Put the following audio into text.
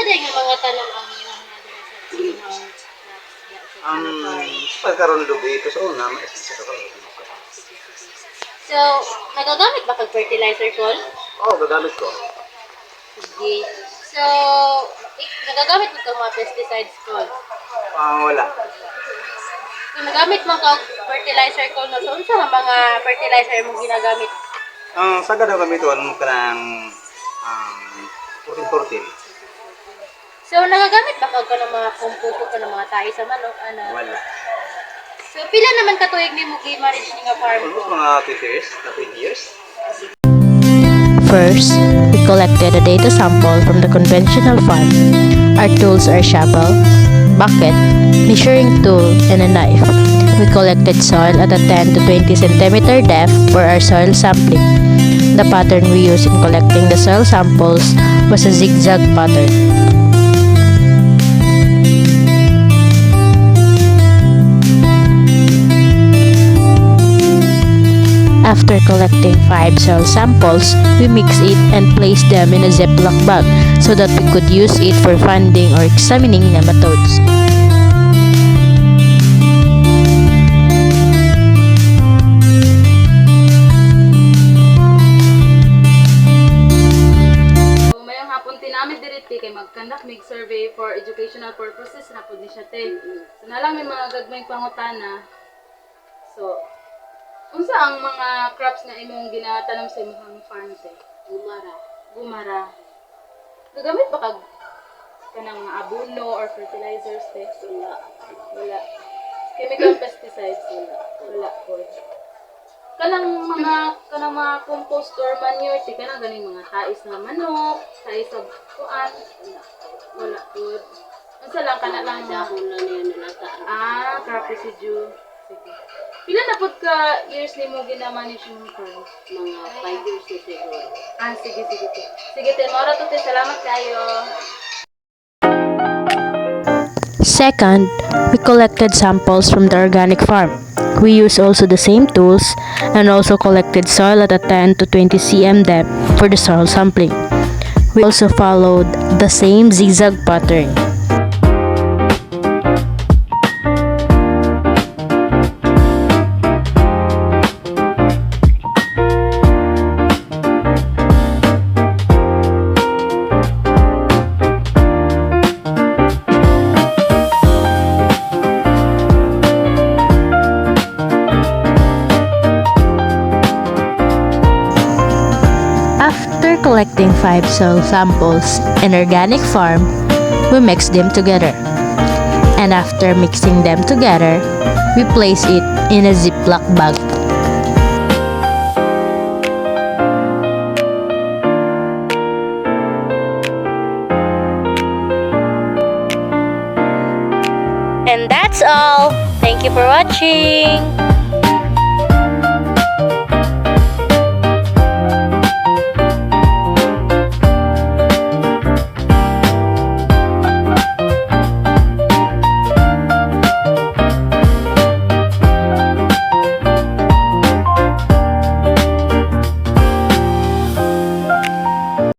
din nga mga tanom ang ilang Pagkaroon lubi ito sa una, may isa ka So, nagagamit ba kag fertilizer call? Oo, gagamit ko. Sige. So, nagagamit mo kang mga pesticides call? Wala. Kung nagamit mo kag fertilizer call, no, so unsa nga mga fertilizer mo ginagamit? Sa gano'n gamiton mo ka ng 14-14. So, nagagamit ba kag ka ng mga komposto ka ng mga tae sa manok? Wala. So, pila naman katuig ni mo gi-manage ni nga farm Almost ko? mga 20 years, 20 years. First, we collected a data sample from the conventional farm. Our tools are shovel, bucket, measuring tool, and a knife. We collected soil at a 10 to 20 centimeter depth for our soil sampling. The pattern we used in collecting the soil samples was a zigzag pattern. After collecting 5 soil samples, we mix it and place them in a Ziploc bag so that we could use it for finding or examining nematodes. Mayong hapon tinamid diriti kay mag-conduct mig survey for educational purposes na pud ni siya te. So na lang may mga gagmayng pangutana. So unsa ang mga crops nga imong ginatanom sa imong farm te? Gumara. Gagamit ba kag kanang mga abono or fertilizers te? Wala. Chemical pesticides wala po. Kanang mga compost or manure ti kanang ganing mga tais na manok, tais sa kuan. Wala po. Unsa lang kana lang Dahon lang niya nalata. crop residue. Sige. Pila na pud ka years nimo gina-manage yung farm? Mga 5 years na siguro. Sige te. Sige te, mora to te. Salamat kayo. Second, we collected samples from the organic farm. We used also the same tools and also collected soil at a 10 to 20 cm depth for the soil sampling. We also followed the same zigzag pattern. After collecting 5 soil samples in organic farm, we mix them together. And after mixing them together, we place it in a Ziploc bag. And that's all. Thank you for watching.